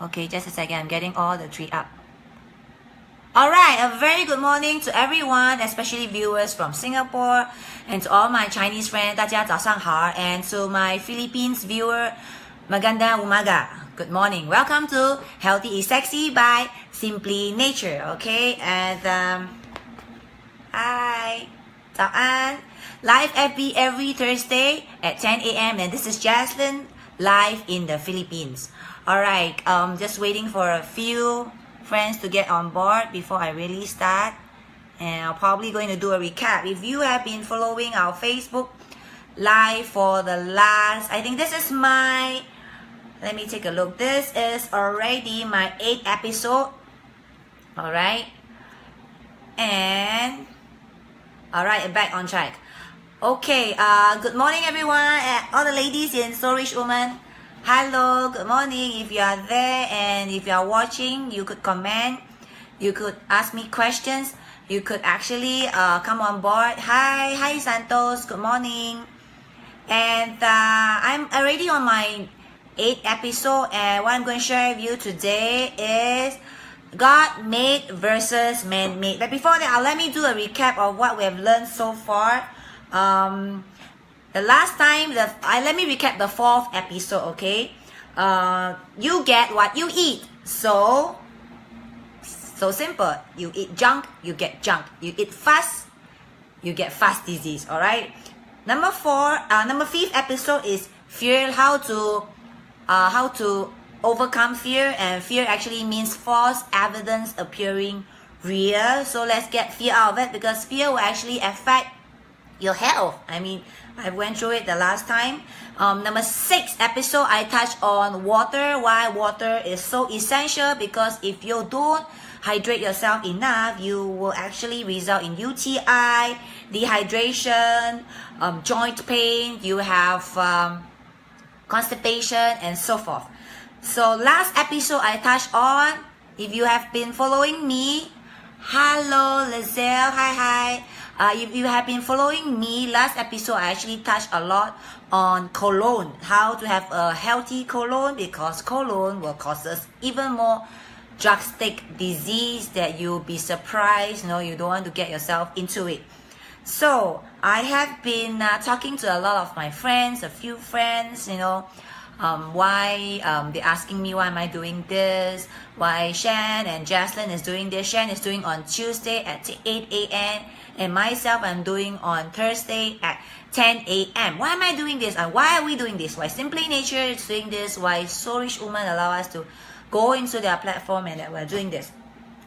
Okay, just a second. I'm getting all the three up. Alright, a very good morning to everyone, especially viewers from Singapore, and to all my Chinese friends, 大家早上好, and to my Philippines viewer, Maganda Umaga. Good morning. Welcome to Healthy is Sexy by Simply Nature. Okay, and hi, 早安. Live every Thursday at 10 a.m. and this is Jaslin live in the Philippines. Alright, just waiting for a few friends to get on board before I really start, and I'm probably going to do a recap. If you have been following our Facebook live for the last, I think this is my, let me take a look, this is already my 8th episode. Alright, and alright, back on track. Okay, good morning everyone, all the ladies in Storage Woman. Hello, good morning. If you are there and if you are watching, you could comment, you could ask me questions, you could actually come on board. Hi Santos, good morning. And I'm already on my 8th episode, and what I'm going to share with you today is God-made versus man-made. But before that, let me do a recap of what we have learned so far. The last time, let me recap the 4th episode, okay? You get what you eat. So simple. You eat junk, you get junk. You eat fast, you get fast disease, alright? Number 5th episode is fear, how to overcome fear, and fear actually means false evidence appearing real. So let's get fear out of it, because fear will actually affect your health. I mean, I went through it the last time. Number 6th episode, I touched on water, why water is so essential, because if you don't hydrate yourself enough, you will actually result in UTI, dehydration, joint pain, you have constipation, and so forth. So last episode, I touched on, if you have been following me, hello Lizelle, hi. If you have been following me, last episode I actually touched a lot on colon, how to have a healthy colon, because colon will cause us even more drastic disease that you'll be surprised, you don't want to get yourself into it. So I have been talking to a lot of my friends, a few friends, why they're asking me why am I doing this, why Shan and Jaslin is doing this. Shan is doing on Tuesday at 8 a.m. and myself I'm doing on Thursday at 10 a.m. Why am I doing this, and why are we doing this? Why Simply Nature is doing this? Why Storage Woman allow us to go into their platform and that we're doing this?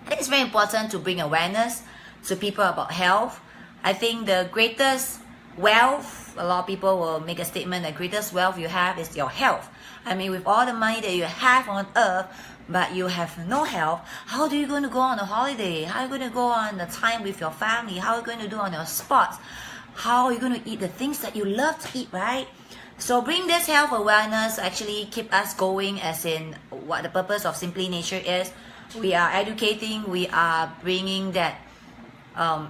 I think it's very important to bring awareness to people about health. I think the greatest wealth, a lot of people will make a statement, the greatest wealth you have is your health. I mean, with all the money that you have on earth, but you have no health, how are you going to go on a holiday? How are you going to go on the time with your family? How are you going to do on your sports? How are you going to eat the things that you love to eat, right? So bring this health awareness, actually keep us going, as in what the purpose of Simply Nature is. We are educating, we are bringing that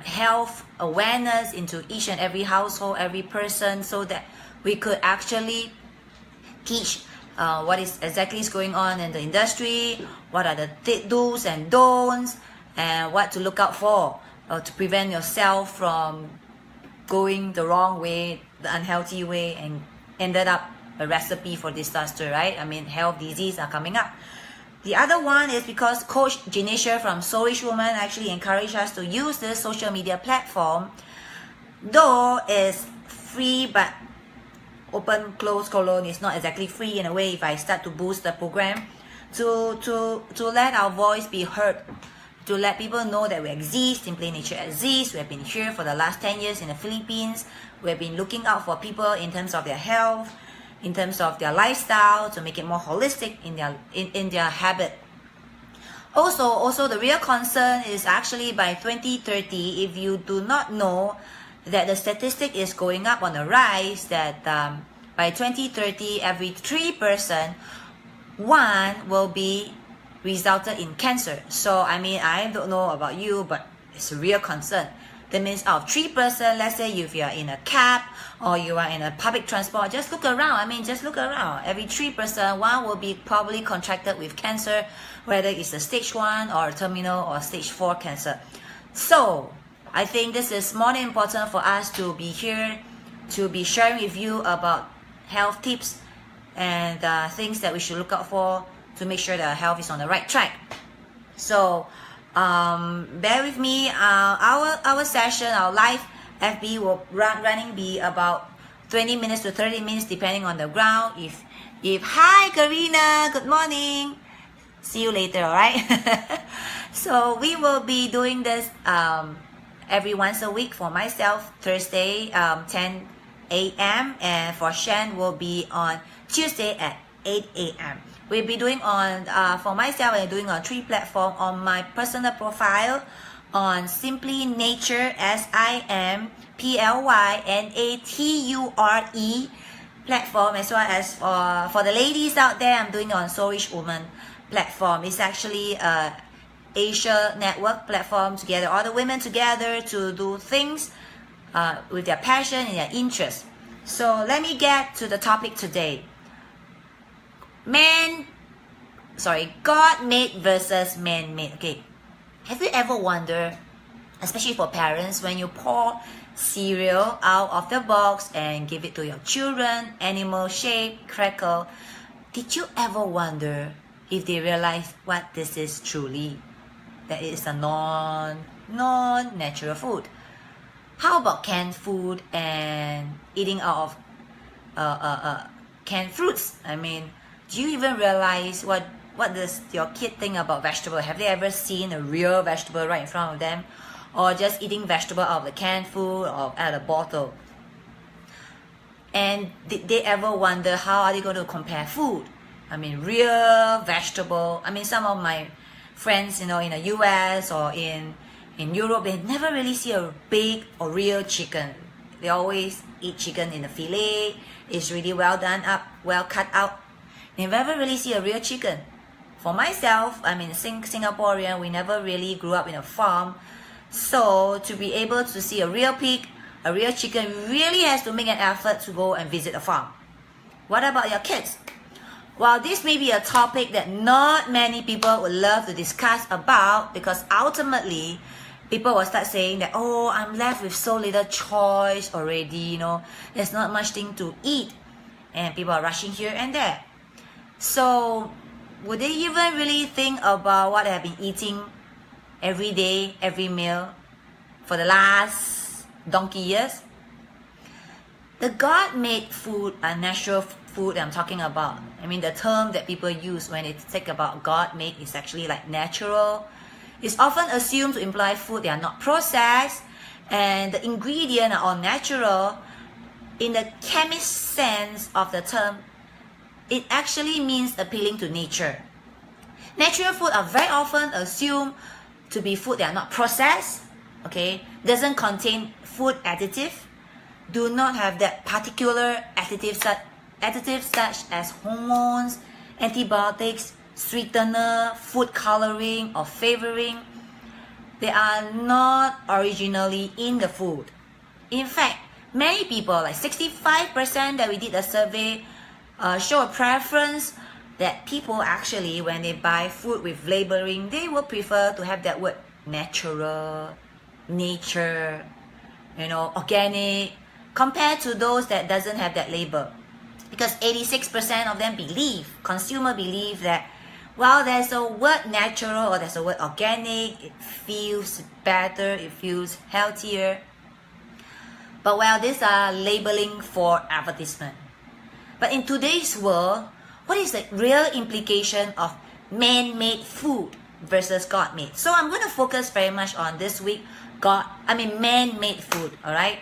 health awareness into each and every household, every person, so that we could actually teach what is exactly is going on in the industry, what are the do's and don'ts, and what to look out for to prevent yourself from going the wrong way, the unhealthy way, and ended up a recipe for disaster, right? I mean, health disease are coming up. The other one is because Coach Janisha from Storage Woman actually encouraged us to use this social media platform, though it's free, but open close colon is not exactly free in a way. If I start to boost the program to let our voice be heard, to let people know that we exist, Simply Nature exists. We have been here for the last 10 years in the Philippines. We have been looking out for people in terms of their health, in terms of their lifestyle, to make it more holistic in their habit. Also the real concern is actually by 2030, if you do not know that the statistic is going up on the rise, that by 2030 every 3 person, 1 will be resulted in cancer. So I mean, I don't know about you, but it's a real concern. That means out of 3 persons, let's say if you are in a cab or you are in a public transport, just look around. I mean, just look around. Every 3 persons, 1 will be probably contracted with cancer, whether it's a stage 1 or a terminal or stage 4 cancer. So I think this is more than important for us to be here, to be sharing with you about health tips and things that we should look out for to make sure that our health is on the right track. So bear with me. Our session, our live FB will running be about 20 minutes to 30 minutes depending on the ground. If hi Karina, good morning. See you later, all right? So we will be doing this every once a week. For myself, Thursday 10 a.m. and for Shan will be on Tuesday at 8 a.m. We'll be doing on for myself, I'm doing on 3 platforms. On my personal profile on simplynature.asia platform, as well as for the ladies out there, I'm doing on Sourish Woman platform. It's actually Asia network platform together, all the women together to do things with their passion and their interest. So let me get to the topic today. God-made versus man-made. Okay, have you ever wondered, especially for parents, when you pour cereal out of the box and give it to your children, animal shape, crackle, did you ever wonder if they realize what this is truly? That it is a non-natural food. How about canned food and eating out of canned fruits? I mean, do you even realize what does your kid think about vegetable? Have they ever seen a real vegetable right in front of them? Or just eating vegetable out of the canned food or out of the bottle? And did they ever wonder how are they going to compare food? I mean, real vegetable. I mean, some of my friends, in the US or in Europe, they never really see a big or real chicken. They always eat chicken in a fillet. It's really well done up, well cut out. They never really see a real chicken. For myself, I mean, Singaporean, we never really grew up in a farm. So to be able to see a real pig, a real chicken, really has to make an effort to go and visit a farm. What about your kids? Well, this may be a topic that not many people would love to discuss about, because ultimately people will start saying that, oh, I'm left with so little choice already, there's not much thing to eat, and people are rushing here and there. So would they even really think about what they have been eating every day, every meal for the last donkey years? The God-made food, natural food I'm talking about, I mean, the term that people use when they think about God-made is actually like natural. It's often assumed to imply food that are not processed and the ingredients are all natural. In the chemist sense of the term, it actually means appealing to nature. Natural food are very often assumed to be food that are not processed, okay, doesn't contain food additive, do not have that particular additives such as hormones, antibiotics, sweetener, food coloring or flavoring. They are not originally in the food. In fact, many people, like 65% that we did a survey, show a preference that people actually, when they buy food with labeling, they will prefer to have that word natural, nature, organic, compared to those that doesn't have that label. Because 86% of them consumer believe that, while there's a word natural or there's a word organic, it feels better, it feels healthier. But these are labeling for advertisement. But in today's world, what is the real implication of man-made food versus God-made? So I'm going to focus very much on this week, man-made food, all right?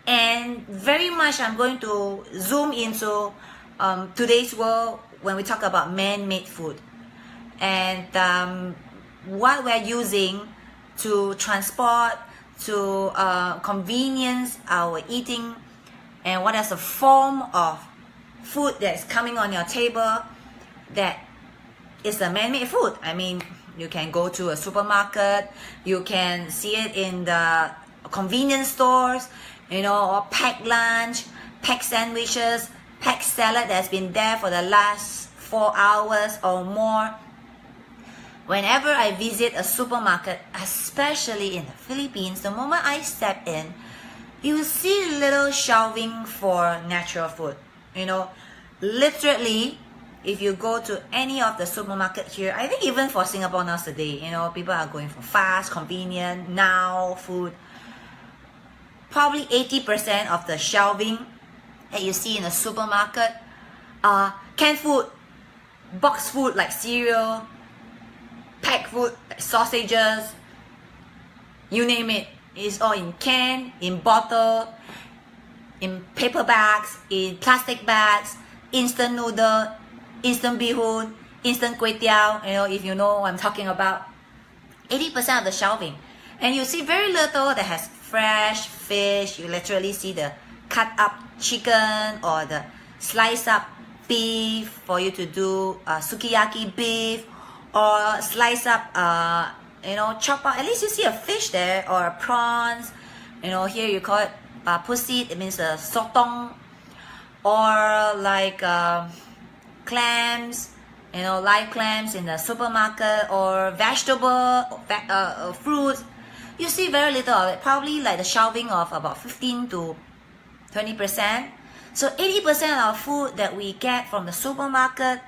And very much I'm going to zoom into today's world when we talk about man-made food. And what we're using to transport, to convenience our eating, and what is the form of food that's coming on your table that is a man-made food. I mean, You can go to a supermarket. You can see it in the convenience stores, you know, or packed lunch, packed sandwiches, packed salad that's been there for the last 4 hours or more. Whenever I visit a supermarket, especially in the Philippines, the moment I step in, you will see little shelving for natural food. You know, literally, if you go to any of the supermarket here, I think even for Singapore nowadays, you know, people are going for fast, convenient, now food. Probably 80% of the shelving that you see in a supermarket are canned food, boxed food like cereal, packed food like sausages, you name it. It's all in can, in bottle, in paper bags, in plastic bags, instant noodle, instant bihun, instant kway teow, you know, if you know what I'm talking about. 80% of the shelving. And you see very little that has fresh fish. You literally see the cut up chicken or the slice up beef for you to do sukiyaki beef, or slice up, you know, chop up. At least you see a fish there, or prawns. You know, here you call it pussy. It means sotong, or like clams. You know, live clams in the supermarket, or vegetable, fruits. You see very little of it. Probably like the shelving of about 15 to 20%. So 80% of food that we get from the supermarket,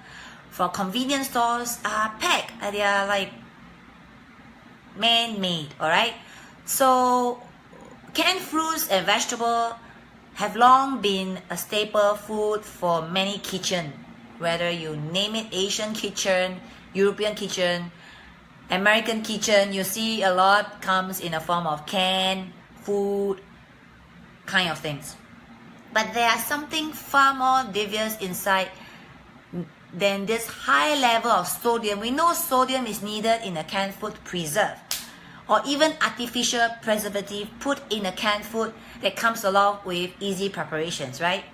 for convenience stores, are packed. They are like man-made, alright? So canned fruits and vegetables have long been a staple food for many kitchens. Whether you name it, Asian kitchen, European kitchen, American kitchen, you see a lot comes in a form of canned food kind of things. But there is something far more devious inside than this high level of sodium. We know sodium is needed in a canned food to preserve, or even artificial preservative put in a canned food that comes along with easy preparations, right?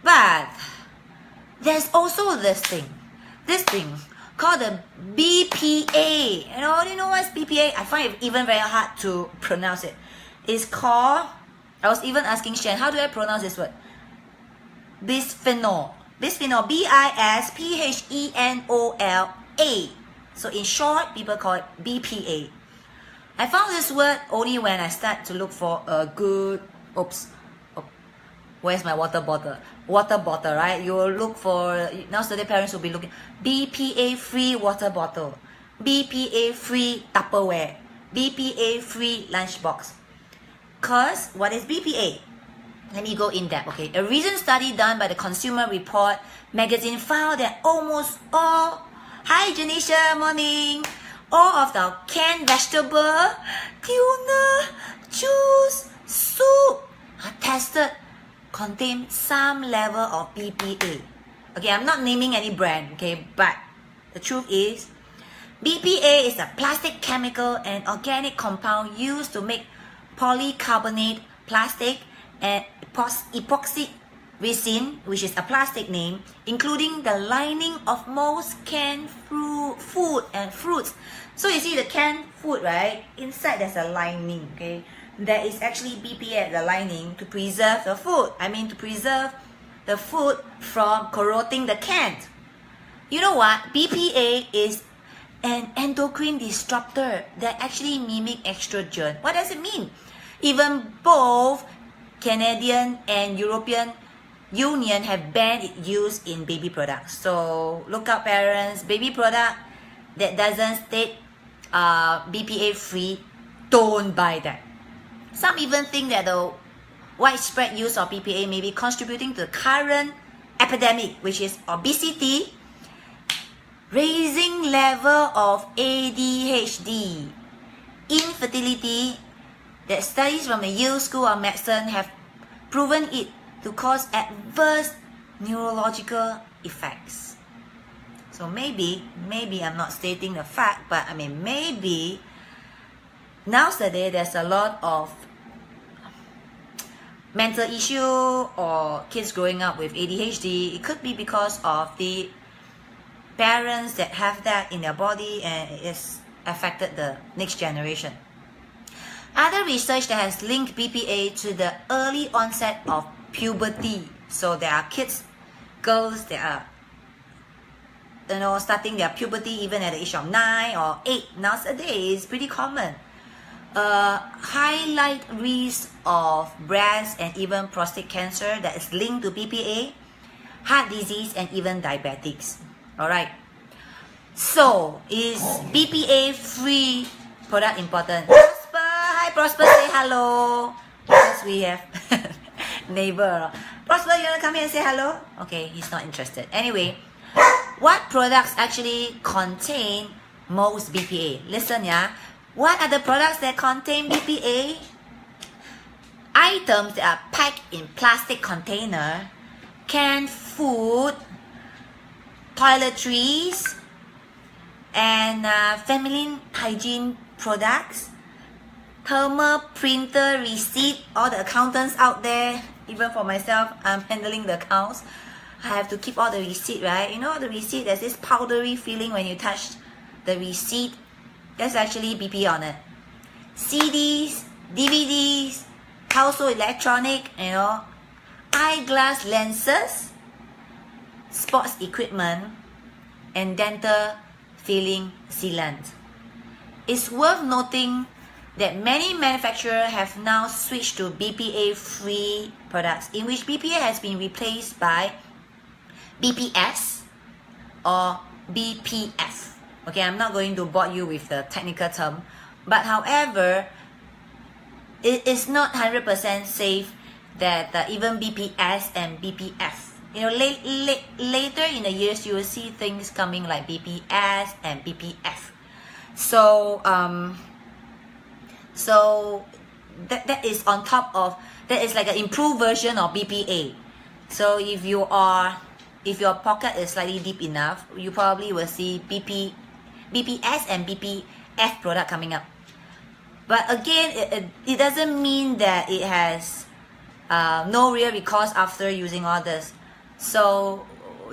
But there's also this thing called the BPA. Do you know what's BPA? I find it even very hard to pronounce it. It's called, I was even asking Shen, how do I pronounce this word? Bisphenol. Bisphenol, B-I-S-P-H-E-N-O-L-A. So in short, people call it BPA. I found this word only when I start to look for a good, where's my water bottle? Water bottle, right? You will look for, nowadays parents will be looking, BPA-free water bottle, BPA-free Tupperware, BPA-free lunchbox. Because what is BPA? Let me go in depth, okay? A recent study done by the Consumer Report magazine found that almost all, hi Janisha, morning, all of the canned vegetable, tuna, juice, soup are tested contain some level of BPA. Okay, I'm not naming any brand, okay, but the truth is, BPA is a plastic chemical and organic compound used to make polycarbonate plastic and epoxy resin, which is a plastic name, including the lining of most canned food and fruits. So you see the canned food, right? Inside there's a lining, okay? There is actually BPA at the lining to preserve the food. To preserve the food from corroding the can. You know what? BPA is an endocrine disruptor that actually mimic estrogen. What does it mean? Even both Canadian and European Union have banned its use in baby products. So look out parents, baby product that doesn't state BPA free, don't buy that. Some even think that the widespread use of BPA may be contributing to the current epidemic, which is obesity, raising level of ADHD, infertility, that studies from the Yale School of Medicine have proven it to cause adverse neurological effects. So maybe I'm not stating the fact, but maybe nowadays there's a lot of mental issue or kids growing up with ADHD. It could be because of the parents that have that in their body, and it's affected the next generation. Other research that has linked BPA to the early onset of puberty. So there are kids, girls that are starting their puberty even at the age of 9 or 8 nowadays. Pretty common. Highlight risk of breast and even prostate cancer that is linked to BPA, heart disease, and even diabetics. Alright, so is BPA free product important? Prosper, hi Prosper, say hello, because we have neighbor. Prosper, you want to come here and say hello? Okay, he's not interested. Anyway, what products actually contain most BPA? Listen, yeah. What are the products that contain BPA? Items that are packed in plastic container, canned food, toiletries, and feminine hygiene products, thermal printer receipt. All the accountants out there, even for myself, I'm handling the accounts. I have to keep all the receipt, right? You know the receipt, there's this powdery feeling when you touch the receipt. There's actually BPA on it. CDs, DVDs, household electronic, eyeglass lenses, sports equipment, and dental filling sealant. It's worth noting that many manufacturers have now switched to BPA-free products, in which BPA has been replaced by BPS or BPF. Okay, I'm not going to bore you with the technical term, but however, it is not 100% safe that even BPS and BPF. Later in the years, you will see things coming like BPS and BPF. So that is on top of, that is like an improved version of BPA. So if your pocket is slightly deep enough, you probably will see BPS and BPF product coming up. But again, it doesn't mean that it has no real recourse after using all this. So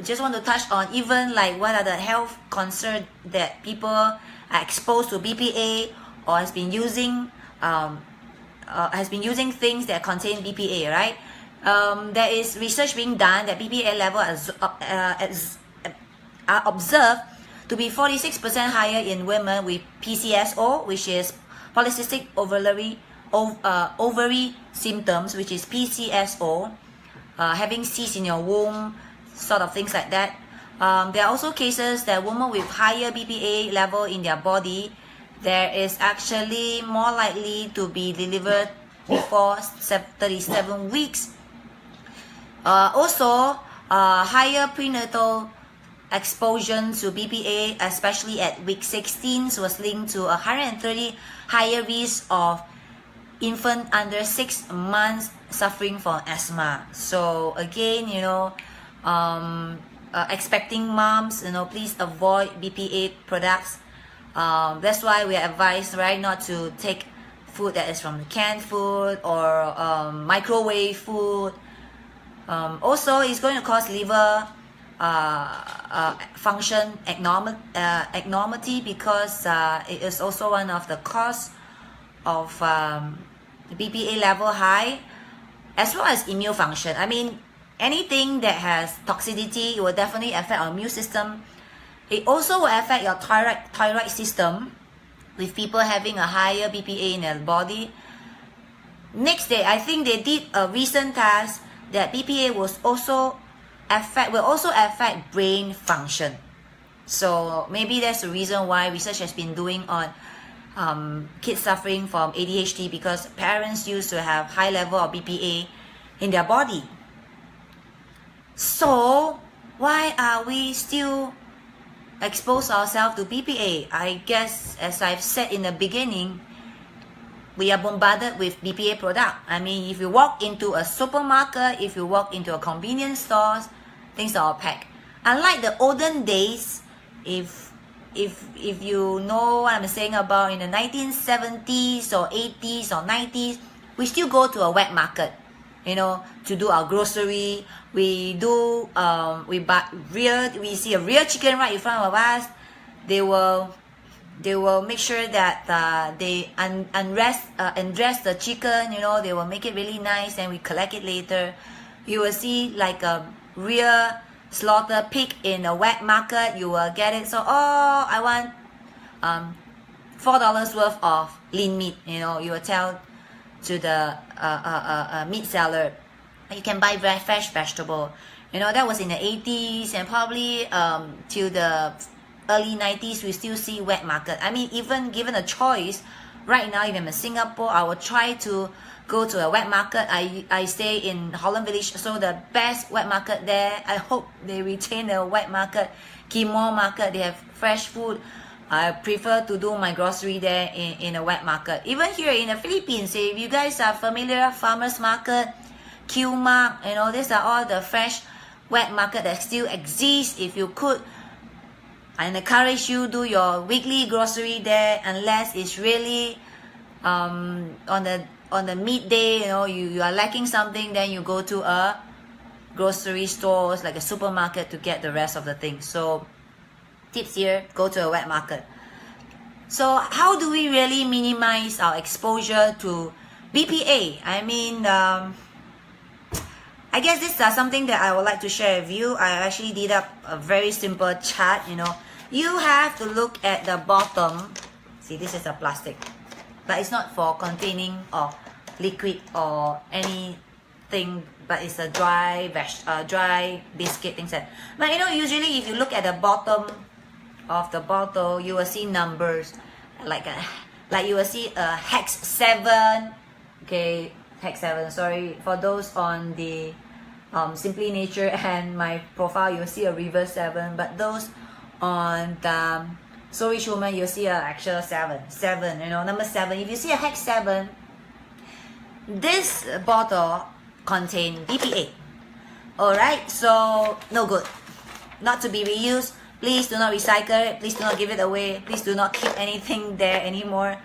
just want to touch on even like what are the health concerns that people are exposed to BPA or has been using things that contain BPA, right? There is research being done that BPA level are observed to be 46% higher in women with PCSO, which is polycystic ovary symptoms, which is PCSO, having cysts in your womb, sort of things like that. There are also cases that women with higher BPA level in their body, there is actually more likely to be delivered before 37 weeks. Also, higher prenatal exposure to BPA, especially at week 16, was linked to 130 higher risk of infant under 6 months suffering from asthma. So again, expecting moms, please avoid BPA products. That's why we are advised, right, not to take food that is from canned food or microwave food. Also, it's going to cause liver function abnormality because it is also one of the cause of BPA level high, as well as immune function. I mean, anything that has toxicity, it will definitely affect our immune system. It also will affect your thyroid system with people having a higher BPA in their body. Next day, I think they did a recent test that BPA will also affect brain function. So maybe that's the reason why research has been doing on kids suffering from ADHD, because parents used to have high level of BPA in their body. So why are we still expose ourselves to BPA? I guess, as I've said in the beginning, we are bombarded with BPA product. I mean, if you walk into a supermarket, if you walk into a convenience store, things are all packed. Unlike the olden days, if you know what I'm saying about, in the 1970s or 80s or 90s, we still go to a wet market. you know, to do our grocery. We do we see a real chicken right in front of us. They will make sure that they undress the chicken, you know, they will make it really nice and we collect it later. You will see like a real slaughter pig in a wet market, you will get it. So, oh, I want $4 worth of lean meat, you know, you will tell to the meat seller, you can buy fresh vegetable. You know, that was in the 80s and probably till the early 90s, we still see wet market. I mean, even given a choice, right now, if I'm in Singapore, I will try to go to a wet market. I stay in Holland Village, so the best wet market there. I hope they retain the wet market. Ghim Moh market, they have fresh food. I prefer to do my grocery there in a wet market. Even here in the Philippines, if you guys are familiar, farmers market, Q-Mark, you know, these are all the fresh wet market that still exist. If you could, I encourage you do your weekly grocery there, unless it's really on the midday, you know, you are lacking something, then you go to a grocery stores like a supermarket to get the rest of the things. So tips here, go to a wet market. So how do we really minimize our exposure to BPA? I mean, I guess this is something that I would like to share with you. I actually did up a very simple chart, you know. You have to look at the bottom. See, this is a plastic, but it's not for containing of liquid or anything, but it's a dry biscuit, things like that. But you know, usually if you look at the bottom of the bottle, you will see numbers like you will see a hex 7. Okay, hex 7. Sorry for those on the Simply Nature and my profile, you'll see a reverse 7. But those on the So Rich Woman, you'll see a actual 7. You know, number 7. If you see a hex 7, this bottle contains BPA. Alright, so no good. Not to be reused. Please do not recycle it. Please do not give it away. Please do not keep anything there anymore.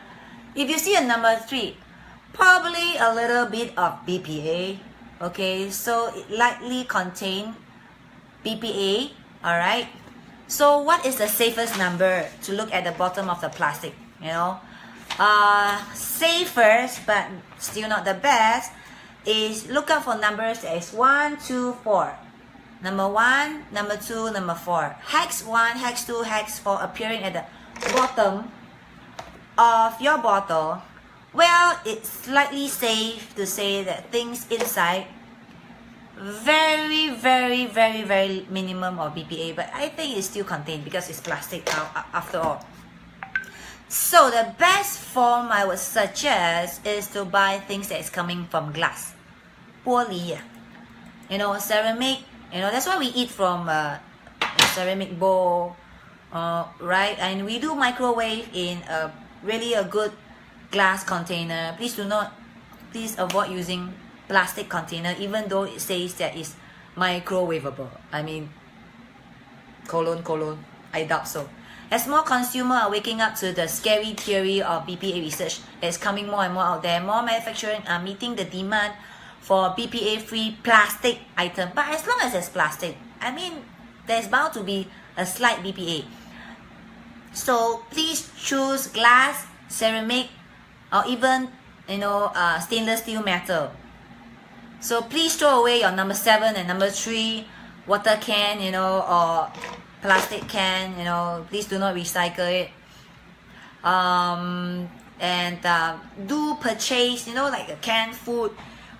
If you see a number 3, probably a little bit of BPA. Okay, so it likely contains BPA. Alright. So what is the safest number to look at the bottom of the plastic? You know, safest but still not the best is look out for numbers as 1, 2, 4. Number 1, number 2, number 4. Hex 1, hex 2, hex 4 appearing at the bottom of your bottle. Well, it's slightly safe to say that things inside very minimum of BPA, but I think it's still contained because it's plastic after all. So the best form I would suggest is to buy things that is coming from glass, 玻璃, you know, ceramic. You know, that's why we eat from a ceramic bowl, right? And we do microwave in really a good glass container. Please avoid using plastic container, even though it says that it's microwavable. I mean, I doubt so. As more consumers are waking up to the scary theory of BPA research that's coming more and more out there, more manufacturers are meeting the demand for BPA-free plastic item. But as long as it's plastic, I mean, there's bound to be a slight BPA. So please choose glass, ceramic, or even, you know, stainless steel metal. So please throw away your number 7 and number 3 water can, you know, or plastic can, you know. Please do not recycle it. And do purchase, you know, like a canned food.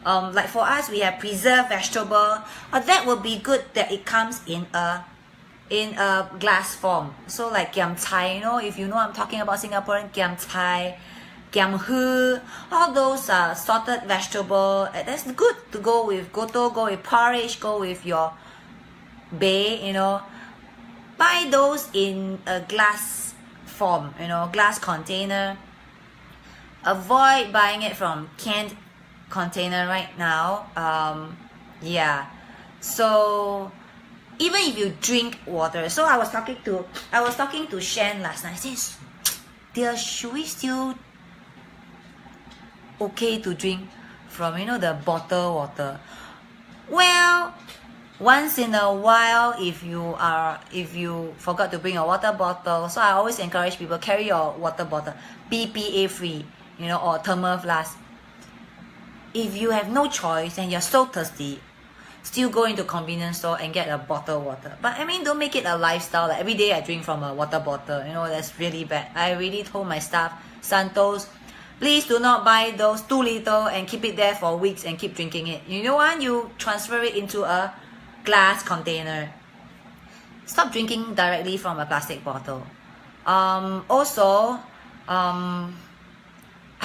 Like for us, we have preserved vegetable. That would be good that it comes in a glass form. So like giam cai, you know, if you know I'm talking about Singaporean giam cai, giam hu, all those salted vegetable. That's good to go with goto, go with porridge, go with your bae, you know. Buy those in a glass form, you know, glass container. Avoid buying it from canned container right now. Yeah, so even if you drink water, so I was talking to Shen last night. I said, dear, should we still okay to drink from the bottled water. Well, once in a while, if you forgot to bring a water bottle, so I always encourage people, carry your water bottle, BPA free, or thermal flask. If you have no choice and you're so thirsty, still go into convenience store and get a bottled water. But don't make it a lifestyle. Like every day I drink from a water bottle. That's really bad. I really told my staff, Santos, please do not buy those 2 liters and keep it there for weeks and keep drinking it. You know what? You transfer it into a glass container. Stop drinking directly from a plastic bottle. Also, I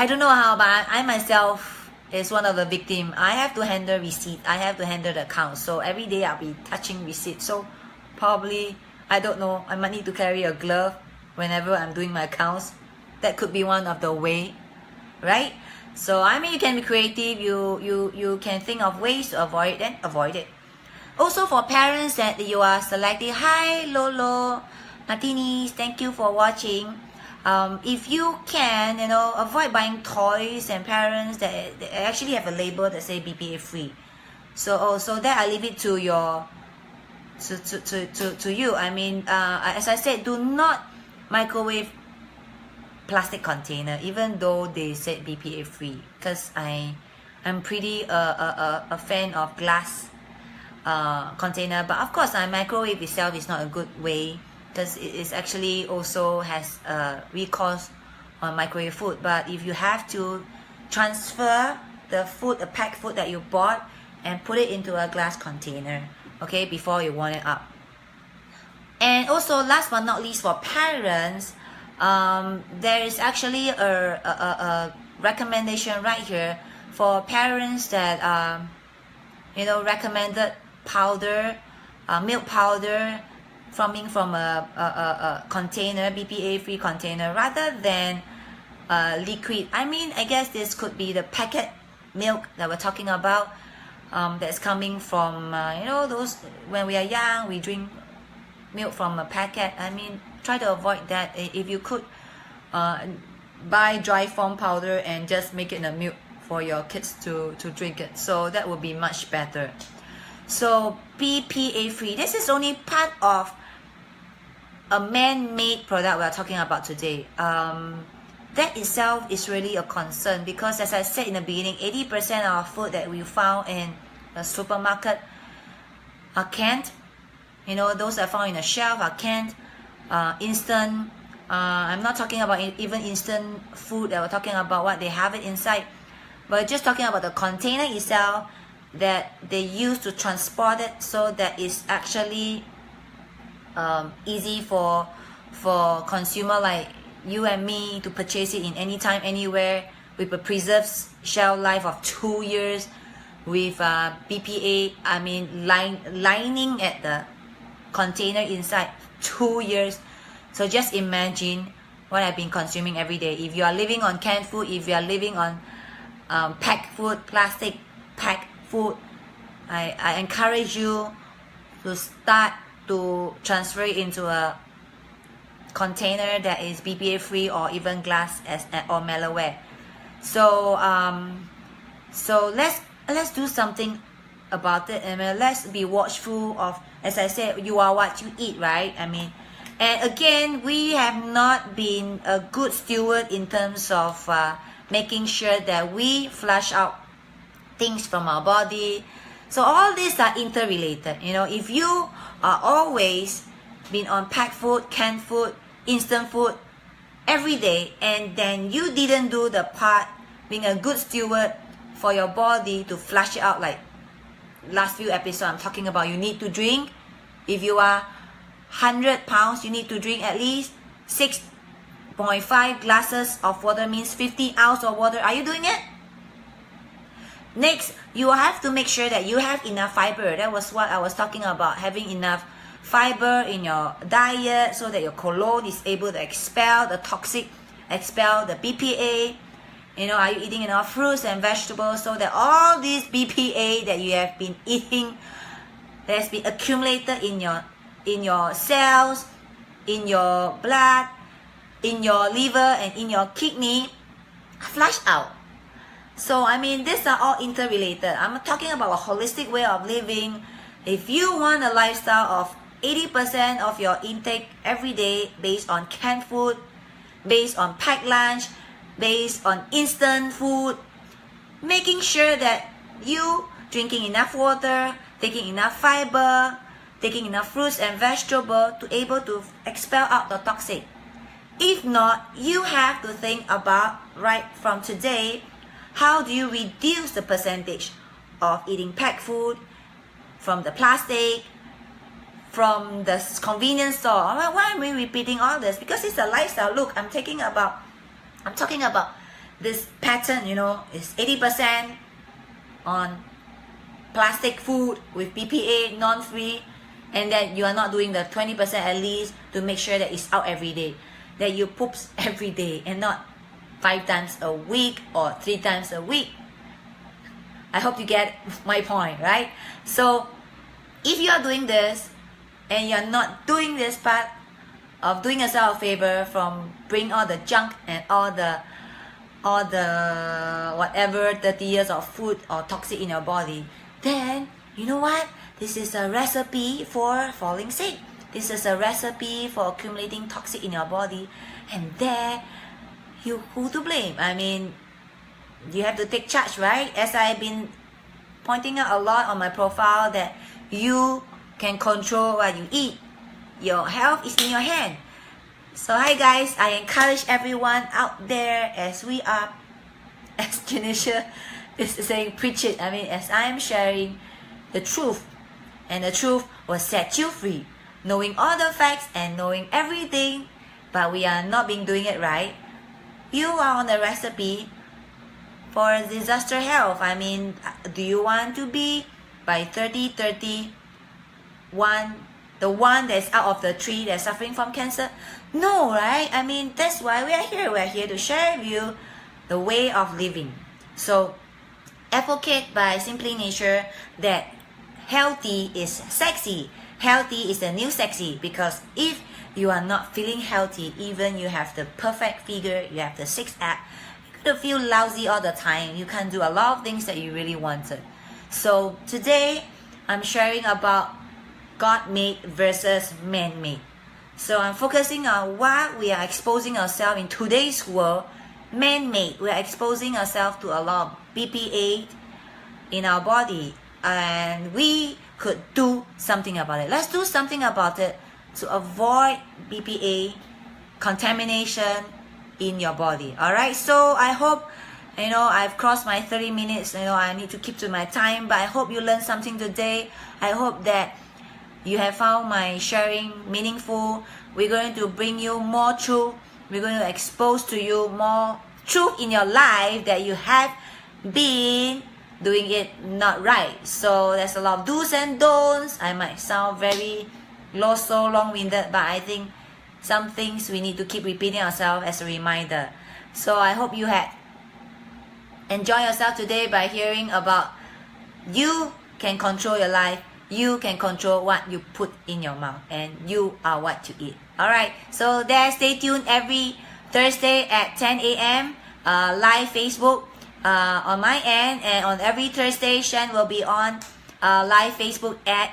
don't know how, but I myself is one of the victims. I have to handle receipt. I have to handle the account. So every day I'll be touching receipt. So probably, I don't know, I might need to carry a glove whenever I'm doing my accounts. That could be one of the way, right? So you can be creative. You can think of ways to avoid it, then avoid it. Also for parents that you are selecting, hi Lolo, Martinis, thank you for watching. If you can, avoid buying toys and parents that actually have a label that say BPA free. So that I leave it to your, to you. As I said, do not microwave plastic container, even though they said BPA free. Because I'm pretty a fan of glass container, but of course, microwave itself is not a good way, because it is actually also has recourse on microwave food. But if you have to transfer the food, the packed food that you bought, and put it into a glass container, okay, before you warm it up. And also, last but not least, for parents, there is actually a recommendation right here for parents that recommended powder, milk powder, from a container, BPA free container, rather than liquid. I guess this could be the packet milk that we're talking about, that's coming from those, when we are young we drink milk from a packet. Try to avoid that. If you could buy dry form powder and just make it in a milk for your kids to drink it, so that would be much better. So BPA free, this is only part of a man-made product we are talking about today. That itself is really a concern, because as I said in the beginning, 80% of food that we found in the supermarket are canned. Those that are found in the shelf are canned, instant. I'm not talking about even instant food that we're talking about what they have it inside, but just talking about the container itself that they use to transport it, so that it's actually easy for consumer like you and me to purchase it in any time, anywhere, with a preserved shelf life of 2 years, with BPA, lining at the container inside 2 years. So just imagine what I've been consuming every day. If you are living on canned food, if you are living on packed food, plastic packed food, I encourage you to start to transfer it into a container that is BPA free, or even glass or Malaware. So let's do something about it, and let's be watchful of, as I said, you are what you eat, right? And again, we have not been a good steward in terms of making sure that we flush out things from our body. So all these are interrelated. If you are always been on packed food, canned food, instant food every day, and then you didn't do the part, being a good steward for your body to flush it out, like last few episodes I'm talking about, you need to drink, if you are 100 pounds, you need to drink at least 6.5 glasses of water, means 50 ounces of water. Are you doing it? Next, you have to make sure that you have enough fiber. That was what I was talking about, having enough fiber in your diet so that your colon is able to expel the toxic, expel the BPA. Are you eating enough fruits and vegetables so that all this BPA that you have been eating has been accumulated in your cells, in your blood, in your liver, and in your kidney, flush out. So I mean, these are all interrelated. I'm talking about a holistic way of living. If you want a lifestyle of 80% of your intake every day based on canned food, based on packed lunch, based on instant food, making sure that you drinking enough water, taking enough fiber, taking enough fruits and vegetables to able to expel out the toxic. If not, you have to think about right from today, how do you reduce the percentage of eating packed food, from the plastic, from the convenience store? Why am I repeating all this? Because it's a lifestyle. Look, I'm talking about this pattern, you know, it's 80% on plastic food with BPA, non-free, and that you are not doing the 20% at least to make sure that it's out every day, that you poops every day and not 5 times a week or 3 times a week. I hope you get my point, right? So if you are doing this and you're not doing this part of doing yourself a favor from bring all the junk and all the whatever 30 years of food or toxic in your body, then you know what? This is a recipe for falling sick. This is a recipe for accumulating toxic in your body, and there who to blame? I mean, you have to take charge, right? As I've been pointing out a lot on my profile, that you can control what you eat. Your health is in your hand. So hi guys, I encourage everyone out there, as we are, as Janisha is saying, preach it. I mean, as I am sharing the truth, and the truth will set you free. Knowing all the facts and knowing everything, but we are not being doing it right. You are on the recipe for disaster health. I mean, do you want to be by 30-30 the one that's out of the 3 that's suffering from cancer? No, right? I mean, that's why we are here. We are here to share with you the way of living. So advocate by Simply Nature that healthy is sexy. Healthy is the new sexy, because if you are not feeling healthy, even you have the perfect figure, you have the 6-pack, you're going to feel lousy all the time. You can't do a lot of things that you really wanted. So today, I'm sharing about God-made versus man-made. So I'm focusing on what we are exposing ourselves in today's world. Man-made, we are exposing ourselves to a lot of BPA in our body, and we could do something about it. Let's do something about it to avoid BPA contamination in your body. All right, so I hope, you know, I've crossed my 30 minutes. You know, I need to keep to my time, but I hope you learned something today. I hope that you have found my sharing meaningful. We're going to bring you more truth. We're going to expose to you more truth in your life that you have been doing it not right. So there's a lot of do's and don'ts. I might sound very long-winded, but I think some things we need to keep repeating ourselves as a reminder. So I hope you had enjoyed yourself today by hearing about you can control your life. You can control what you put in your mouth, and you are what you eat. Alright, so there, stay tuned every Thursday at 10 a.m. Live Facebook on my end, and on every Thursday, Shan will be on live Facebook at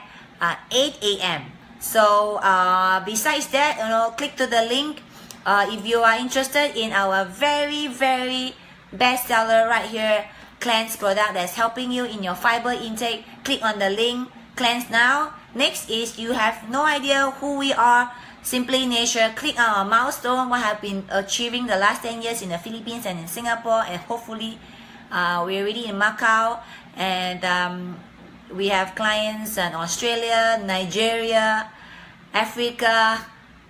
8 a.m. So besides that, you know, click to the link if you are interested in our very bestseller right here, Cleanze product that's helping you in your fiber intake. Click on the link, Cleanze Now. Next is, you have no idea who we are, Simply Nature. Click on our milestone, what have been achieving the last 10 years in the Philippines and in Singapore, and hopefully we're already in Macau, and we have clients in Australia, Nigeria, Africa,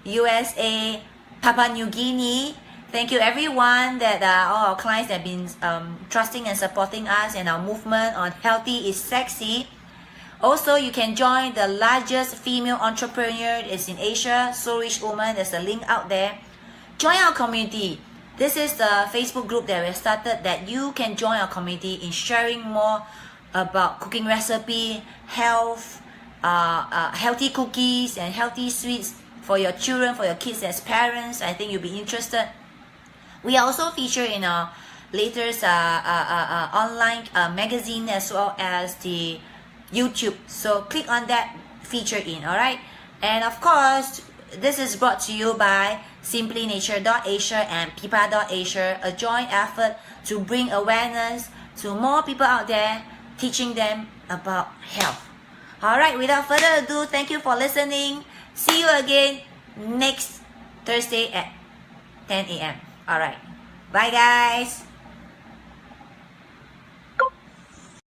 USA, Papua New Guinea. Thank you everyone, that all our clients have been trusting and supporting us and our movement on Healthy is Sexy. Also, you can join the largest female entrepreneur is in Asia, So Rich Woman. There's a link out there. Join our community. This is the Facebook group that we started, that you can join our community in sharing more about cooking recipe, health, healthy cookies and healthy sweets for your children, for your kids as parents. I think you'll be interested. We are also featured in our latest online magazine as well as the YouTube. So click on that feature in, all right? And of course, this is brought to you by simplynature.asia and ppars.asia, a joint effort to bring awareness to more people out there, teaching them about health. All right, without further ado, thank you for listening. See you again next Thursday at 10 a.m. All right, bye guys.